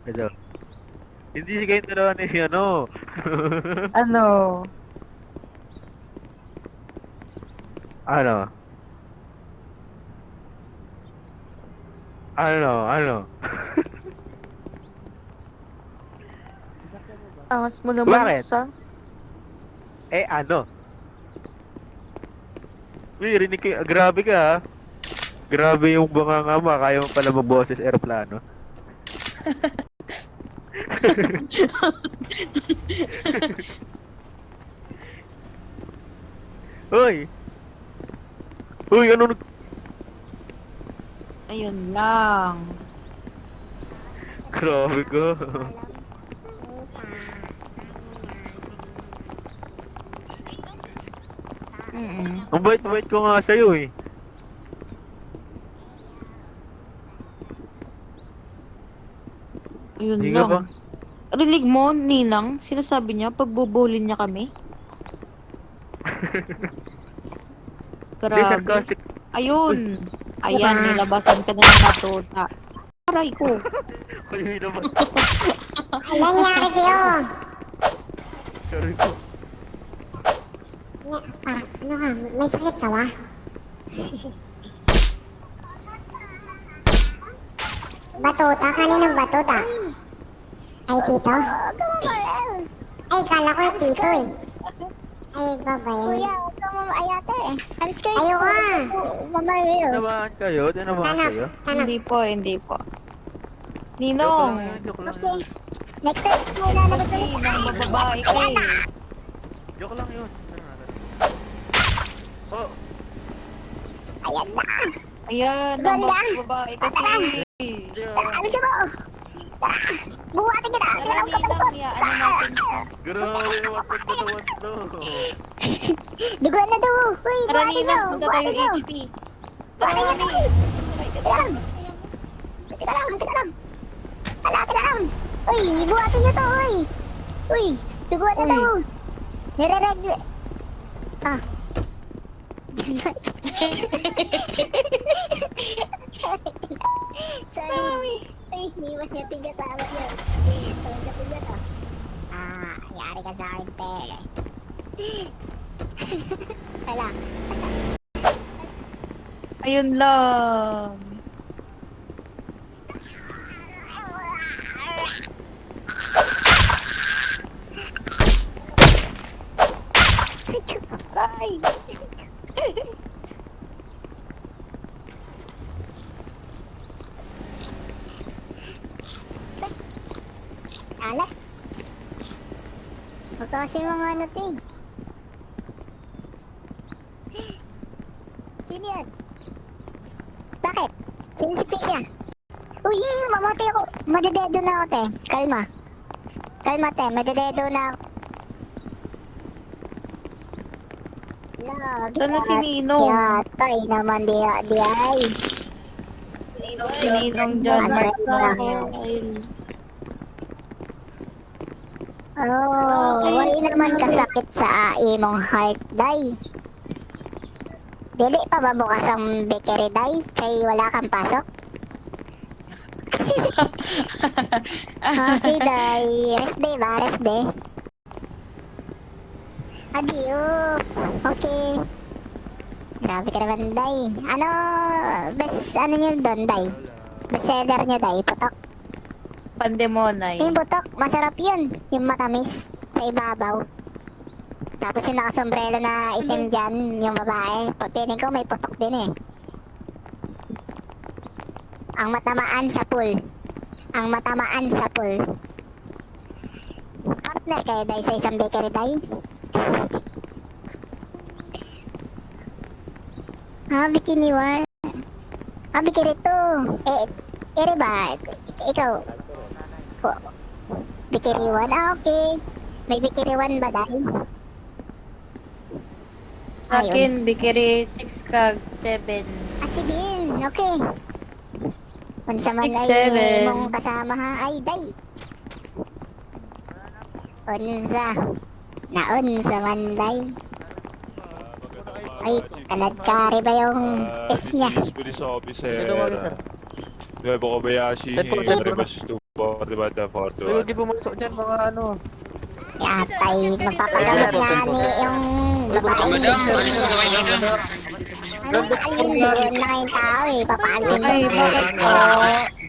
Ito. Hindi si kayong dalawa ni ano. Ano? Ano? Ano? Angas mo naman Bakit? sa... Ano? Uy, rinig ko, grabe ka ha. Grabe yung bunganga mo, kaya mo pala magboses aeroplano. Uy! Uy, ano Ayun lang. Grabe ka. Mm. Ang bait-bait ko nga sa'yo eh. Ayun Hindi ka lang. ba? Rinig mo, Ninang, sinasabi niya, pagbubulin niya kami. Hindi, Grabe. sarcastic. Uy, Ayun. Ayan, nilabasan ka na ng matuta. Aray ko. kayo naman. Ano nangyari sa'yo? Sorry ko. Ano ka? May sakit ka ba? Batuta? Kaninong batuta? Ay, tito? Ay, kala ko tito eh. Ay, babae. Kuya, huwag ka mamayate eh. I'm scared. Ayaw ka. Mamayo. Tinamaan kayo? Tinamaan Stand up. kayo? Stand up. Hindi po, hindi po. Joke lang Ninong, yun, joke lang Okay. yun. Next time, may lalabas kasi ulit. nang bababae ka eh. Joke lang yun. Oh, Ayan na. Ayan, nang Ganda. bababae kasi. hindi Tara, ah. ano siya mo? Tara, buhatin kita. Tara, Tara, Ninang, ya, ano natin siya. Grabe naman to. duguan na daw. Uy, Tara, buhatin nyo. Ninang, punta tayo Buhatin nyo. HP. Tara, Buhatin nyo. mami. Teka lang. Teka lang, teka lang. Teka lang. Uy, buhatin nyo to, uy. Uy, duguan na Uy. daw. Nire-reg... Ah. Sorry. Ay, iniwan niya tiga sa awa niya. Tawag ka tiga to. Ah, yari ka sa akin, te. Wala. Ayun lang. Aray! Alat. Huwag kasi mga ano, te. Sino yan? Bakit? Sino si Pia? Uy, mamatay ako. Madededo na ako, te. Kalma. Kalma, te. Madededo na ako. Lagi Sana si Ninong. Yatay naman di ay. Si Ninong dyan. Ano Mark yun? Oh, wala naman kasakit sa imong heart, day. Dili pa ba bukas ang bakery, day? Kay wala kang pasok? Okay, day. Rest day ba? Rest day? Adiyo. Okay. Grabe ka naman, day. Ano, best, ano nyo doon, day? Best seller nyo, day? Putok. Pandemonay. Yung butok, masarap yun. Yung matamis sa ibabaw. Tapos yung nakasombrero na itim dyan, yung babae. Piling ko may putok din eh. Ang matamaan sa pool. Ang matamaan sa pool. Partner kayo day sa isang bakery day. Bikini one. Bikini two. Ere ba? Ikaw, Bikini one? Okay. May Bikini one ba, Day? Sa akin, Bikiri 6 kag 7. Si Bin. Okay. Unsa man 6, ay 7. imong kasama ha? Ay, Day. Unsa. Naunsa man, Day. Ay, kanad-kari ba yung S niya? This is police officer Nuevo Kobayashi, Remas 45 na 41. Huwag di pumasok dyan, mga ano. Yatay, magpapagamot nga ni yung babae. Madam, alis na kayo dito. Ayun, doon na yung tao eh. Papaalis Ay, bakit po?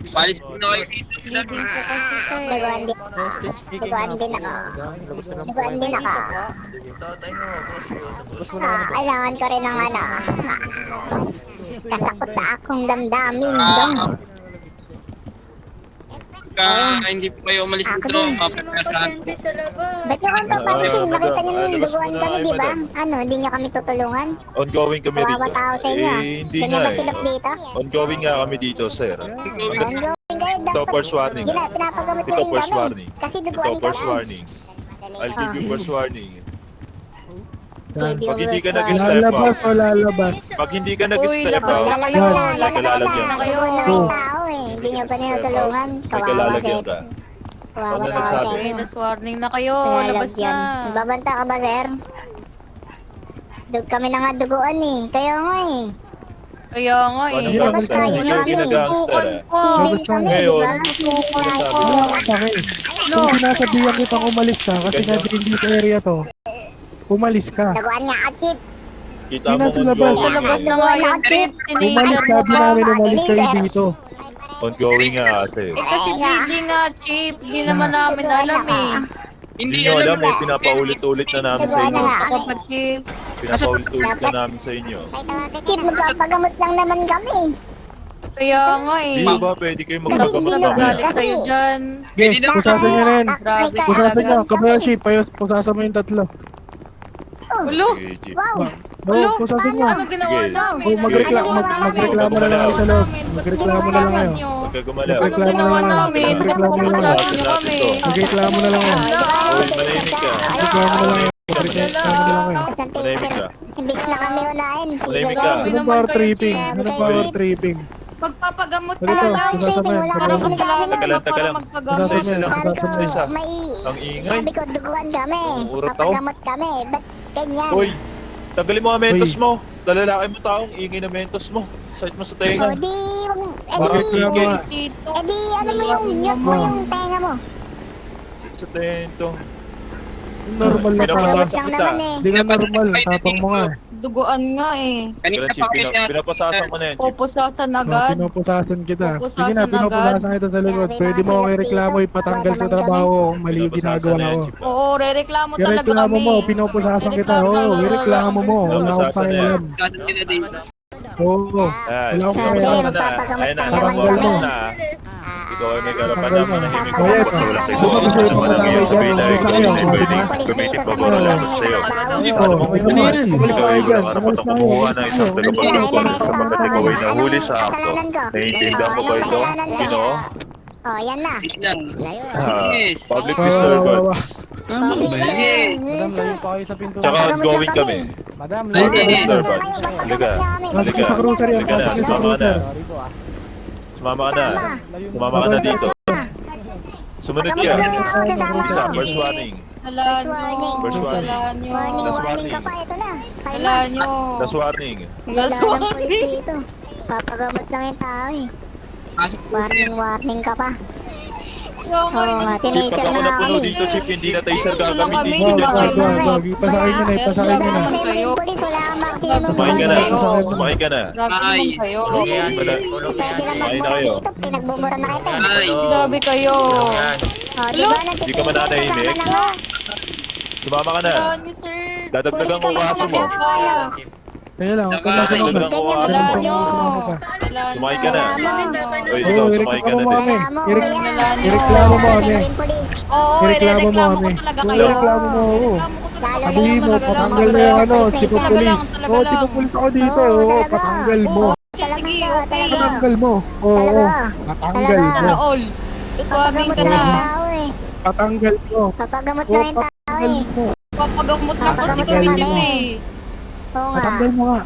Palis na kayo dito. Leading po kasi siya eh. Naguan din ako. Naguan din ako. Naguan din ako. Kailangan ko rin ng ano. Kasakot sa akong damdamin. Dong. Hindi po kayo umalis dito. Papagkasahan. Ba't nyo kami papalisin? Nakita nyo nung duguan kami, di ba? Ano, hindi nyo kami tutulungan? Ongoing kami rito. Kawawa tao sa inyo. Hindi Ganyan nga ba eh. silap dito? Ongoing nga kami dito, sir. Ongoing kayo. Ito, first warning. Gina, pinapagamot nyo Ito, rin first kami. warning. Kasi Ito, duguan first kami. warning. I'll give you first warning. Baby, Pag hindi ka first nag-step warning. up, Lalabas o lalabas? pag hindi ka Uy, nag-step labas up, na kayo. Lalabas may kalalagyan ka. Duguan na nga yung tao eh. Hindi nyo pa ninutulungan. May Kawawa kalalagyan kasi. ka. Kawawa Ano tao nagsabi? sa Okay, inyo. last warning na kayo. Labas na. Babanta ka ba, sir? Dug kami na nga duguan eh. Kaya nga eh. Kaya nga Ano eh. ba? Labas tayo. Hindi ka ginagangster eh. Oh, Civil kami, di Ngayon, ba? tutukan sabi ko. mo? Bakit? No. Kung sinasabihan kitang umalis ka kasi Ganyan. nga dito area to, umalis ka. Duguan nga ka, Chip. Kita Hindi mo na sa labas. Sa labas na nga yung trip. Umalis ka, di namin umalis kayo dito. ongoing nga kasi. Eh kasi bleeding nga, Chip. Hindi naman namin alam eh. Hindi nyo alam eh, pinapaulit-ulit na namin sa inyo. Ito ka pa, Chip. Pinapaulit-ulit na namin sa inyo. Chip, magpapagamot lang naman kami. Kaya nga eh. Di ba pwede kayo Tapos magpagamot nagagalit mamaya? kayo dyan. Okay, pusasan nyo na yan. Grabe Pusasan nyo. talaga. Kabayashi, pusasan mo yung tatlo. Ulo, Sige, Jeep. Wow. Oo, pusasan nyo. ano ginawa Sige. namin? Oh, magreklamo na lang kayo sa loob. Magreklamo na lang kayo. Huwag ka gumalaw. Ano Magreklamo ginawa na lang. namin? Magreklamo na lang. Pupusasan nyo kami. Magreklamo na lang kayo. Uy, manahimik ka. Magreklamo na lang kayo. Magreklamo na lang kayo. Manahimik ka. Imbis na kami unahin. Manahimik ka. Grabe Anong naman power kayo, tripping? Chip. Anong power tripping? Magpapagamot ka Ganito, lang. pusasan mo yan. Parang Pusasan mo. kasalanan Teka mo lang, teka para lang. magpagamot. Pusasan mo yan. lang. Sabi ko, Pusasan mo yan. may... Ang ingay. Sabi ko, duguan kami. Urot ako. Papagamot kami. Ba't ganyan? Uy, tagalin mo ang mentos Uy. mo. Dalalaki mo taong ingay na mentos mo. Sakit mo sa So, tenga. di... Bakit Edi, kaya nga? Tito. edi, ano mo yung mute mo yung tenga mo? Sakit sa tento. Normal na Pinapasasan ka. Lang naman eh. Hindi nga normal. Tapang mo nga. Duguan nga eh. Kanina Ganun, Chip. pa kayo siya. Pinapasasan ko na yan, Chip. Pupusasan agad. Pinupusasan kita. Pupusasan Sige na, agad. pinupusasan kita sa likod. Grabe, Pwede mo mga akong ireklamo, dito. ipatanggal sa Wala naman trabaho kung mali yung Pinapasasan ginagawa na yan, ko. Chip. Oo, rereklamo talaga Ireklamo kami. mo, pinupusasan kita. Oo, ireklamo mo. Wala akong Pinapasasan na yan. pakialam. Ganun sila dito. Oo. Ayan, Wala akong Sabi, pakialam. magpapagamot Ayan na, lang naman Paranggal kami. mo. na. Ikaw ay may karapan Paranggal na mo. manahimik Kaya ka. Basta wala kayo Ano ba gusto gumagawa mo naman ng madamay iyong dyan? sabihin dahil Gusto hindi kayo, pwede di ba? gamitin Police pagkakalaman dito sa'yo. sa Alam mo, Ito na yan. Umalis tayo dyan. Umalis na kayo. Kumuha Umalis na na isang kayo. tagapagpapalad sapagkat ikaw ay nahuli sa akto. Kasalanan ko. Naiintindihan mo ba ito? Sino? Oh, yan na. Yan. Yes. Public Wow, wow, disturbance. Yes. Madam, layo pa kayo sa pinto. Tsaka ongoing kami. Madam, Ay, Public hindi. disturbance. Halika. Pasok ka sa cruiser yan. Halika na. Pasok ka sa Sumama ka na. cruiser. Sorry po ah. Sumama ka na. Sumama ka na dito. Sumunod ka. Isa, first warning. Halaan warning. nyo. First warning. Halaan nyo. Warning, Last warning ka warning. pa. Ito na. Halaan nyo. Last warning. Last Wala ng warning. police dito. Papagamot lang yung tao eh. Warning, warning ka pa. Oo nga, Chip, tinaser pag ako na nga napuno kami. dito, Chip, hindi na taser Kami, gagamitin. di ba Wag, kayo? wag, wag. Ipasakay nyo na. Ipasakay nyo na. kayo. Police, wala kang maximum Sumakay ka na. Kayo. Sumakay ka na. Grabe Ay. naman kayo. Pwede lang Sumakay na magmura kayo. dito. Pinagbumura na kita eh. Ay. Grabe kayo. Oh, di ba Hindi ka mananahimik? kasama na nga. Sumama ka na. Halaan nyo, sir. Dadagdagan ko kaso mo. Kaya lang, huwag ka na sunod. Dadagdagan ko kaso Halaan mo. nyo. Sumakay Halaan nyo. ka na. Oy, ikaw, Oo, sumakay ka ireklamo na mo din. kami. Reklamo Ireklamo mo kami. Oo, Ireklamo mo irereklamo ko kami. talaga Oo, kayo. ireklamo mo, oo. Ireklamo ko talaga Lalo kayo. Sabihin mo, Talaga lang, patanggal mo talaga yung lang. ano, tipo Talaga lang, police. talaga Oo, lang. tipo police ako dito. Oo, Oo, talaga. patanggal mo. Oo, sige, okay. Patanggal mo. Oo, Talaga. patanggal Talaga. Sana mo. all. Iswabing Papagamot ka lang na. yung tao eh. Patanggal mo. Papagamot Oo, lang yung tao patanggal eh. mo. Papagamot na po si Papagamot Kamitim kami. eh. Oo nga. Patanggal mo nga.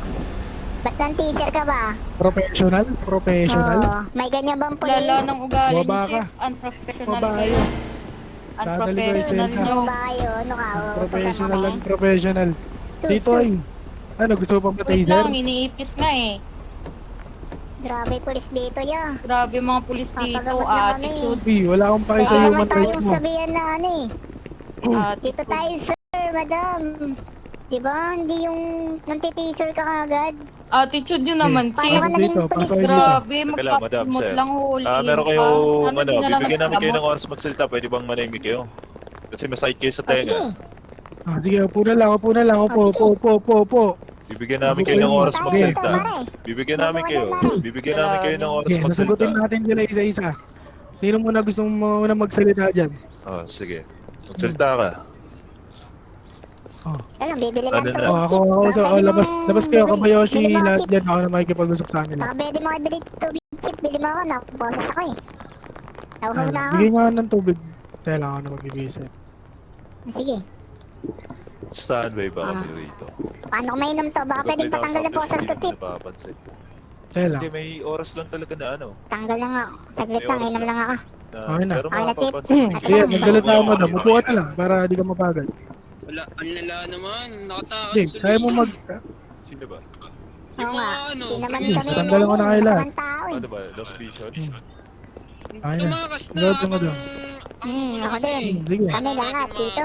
Ba't nang teaser ka ba? Professional? Professional? Oo. May ganyan bang police? Lala ng ugali ni Baba ka. Chief. Unprofessional Baba kayo. kayo. Unprofessional Dadali ko nyo. Ano ba kayo? Ano ka? Professional Utusan and professional. kami? Dito ay. Ano, gusto mo pa Wait taser? lang, iniipis nga eh. Grabe pulis dito ya. Grabe mga pulis dito, Papagamot na kami. attitude. Uy, wala akong pake sa Kaya human naman rights tayong mo. sabihan na ano eh. Dito Attitude. tayo sir, madam. Diba? Hindi yung nantiteaser ka agad. Attitude yun naman, Paano chief. ka naging Dito, pulis? pasok dito. Grabe, Teka lang, madam, magkakamot sir. lang huli. Meron kayo, Sana di na lang bibigyan namin kayo ng nagkamot. oras magsalita. Pwede bang manahimik kayo? Kasi masakit kayo sa O sige. tenga. Sige, upo na lang, upo na lang. Upo. Bibigyan namin Sige, kayo ng oras tayo magsalita. dito, pare. Bibigyan namin kayo. Bibigyan namin kayo ng oras Okay, nasagutin magsalita. natin sila isa-isa. Sino muna gusto mo muna magsalita dyan? Oh, sige. Magsalita ka. Alam, bibili lang Ano ito. na? Ako, so, labas kayo, Kabayoshi, lahat dyan. Ako na makikipag-usap sa kanila. Baka pwede mo kayo bili tubig chip. Bili mo ako. Nakaboses ako eh. Nauhaw na ako. Bigyan nga ng tubig. Kaya lang ako na magbibigay sa'yo. Sige. Standby ba kami rito? Paano ko mainom to? Baka pwedeng patanggal na boses ko tip. Napapansin. Kaya lang. Hindi, may oras lang talaga na ano. Tanggal lang ako. Saglit May lang. oras Inom lang. lang ako. Okay na. Pero Okay na, Tip. mapapansin. Sige, magsalita ka madam. Upo ka na lang para di ka mapagal. Wala, ang lala naman. Nakatakas Hindi, kaya mo mag... Sino ba? Oo nga. ano, Hindi naman Sige, kami. tanggal ako na kaila. masamang tao eh. Ano ba? Lost Vision? Ay na. tumakas na Ikaw, habang... madam. Ako din. Sige. Kami lahat dito.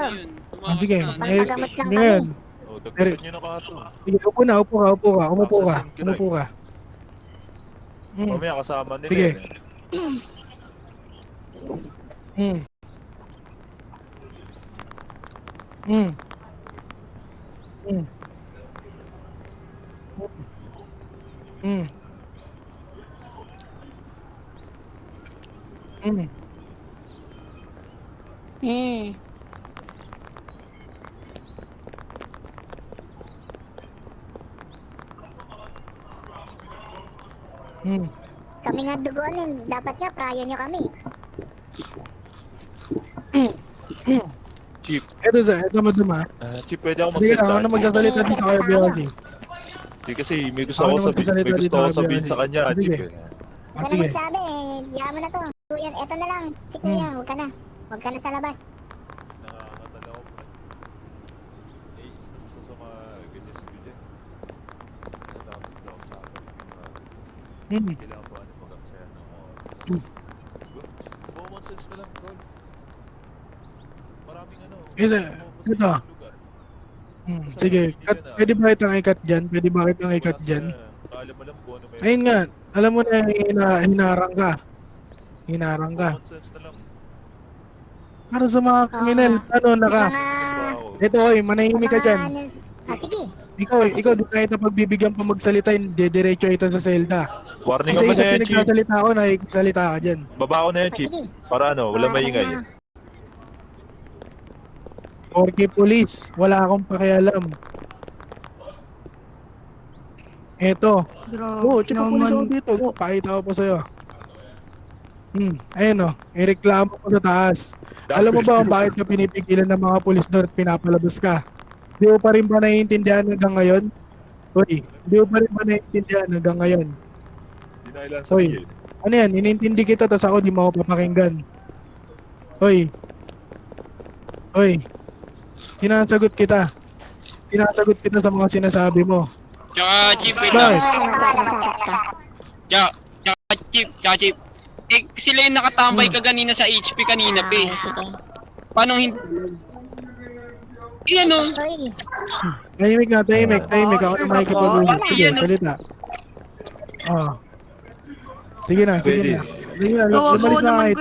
Sige, Pampagamot lang ngayon. Oh, dagdagan nyo na kaso. Sige, upo ka. Umupo ka. Mamaya kasama nila Sige. yun eh. Mm. Mm. Mm. Mm. Mm. Hmm. Mm. Kami nga dugon eh. Dapat nga prayo nyo kami. Chief, Ito madam ha. Chief, pwede ako Sige, ako na magsalita. magsasalita dito kay Bioldi. Hindi kasi may gusto Ako ako na sabihin. magsasalita May gusto dito ako kay sabihin Bioldi. sa kanya, Sige. Chief. Eh. Huwag ka na Sige. magsabi eh. Yaman na to. Kuya, eto na lang. Si Kuya, huwag ka na. Huwag ka na sa labas. Nakakatala ko. Eh, gusto sa mga ganyan sa video. Natapos daw sa akin. Mm. Kailangan po ano mag-aksaya ng oras. Common sense na lang, bro. Maraming ano. Ito. lugar. Sige, pwede ba kitang ikat dyan? Pwede ba kitang ikat dyan? Alam mo lang kung ano may... Ayun nga, alam mo na hinarang ka. Hinarang ka. Common sense na lang. Para sa mga kriminal, ano na ka? Wow. Ito oy, manahimik ka dyan. Sige. Ikaw, di na kita pagbibigyan pa magsalita, hindi diretso ito sa selda. Warning ka ba Isa-isa na yan, Chief? pinagsasalita ako, nakiksalita ka dyan. Baba ko na yan, Chief. Sige. Para ano, wala maingay. Porque police, wala akong pakialam. Eto. Oo, tsaka police ako dito. Pakita ko pa sa'yo. Ayun o, ireklamo ko sa taas. Alam mo ba kung bakit ka pinipigilan ng mga pulis doon at pinapalabas ka? Di mo pa rin ba naiintindihan hanggang ngayon? Hoy, di mo pa rin ba naiintindihan hanggang ngayon? Hindi na ilan Hoy. sabihin. Ano yan, inintindi kita tas ako di mo ako papakinggan. Hoy. Hoy. Sinasagot kita. Sinasagot kita sa mga sinasabi mo. Tsaka, Chief, wait lang. Bakit? Tsaka, Chief. Eh, sila yung nakatambay ka ganina sa HP kanina, pe. Sige. Paano hindi? Iyan o. Hoy. Tahimik na, tahimik. Ako na makikipag-usap. Ako. Sige, salita. Sige na. Pwede. Sige na, Gawa lumalis naman na ko kahit.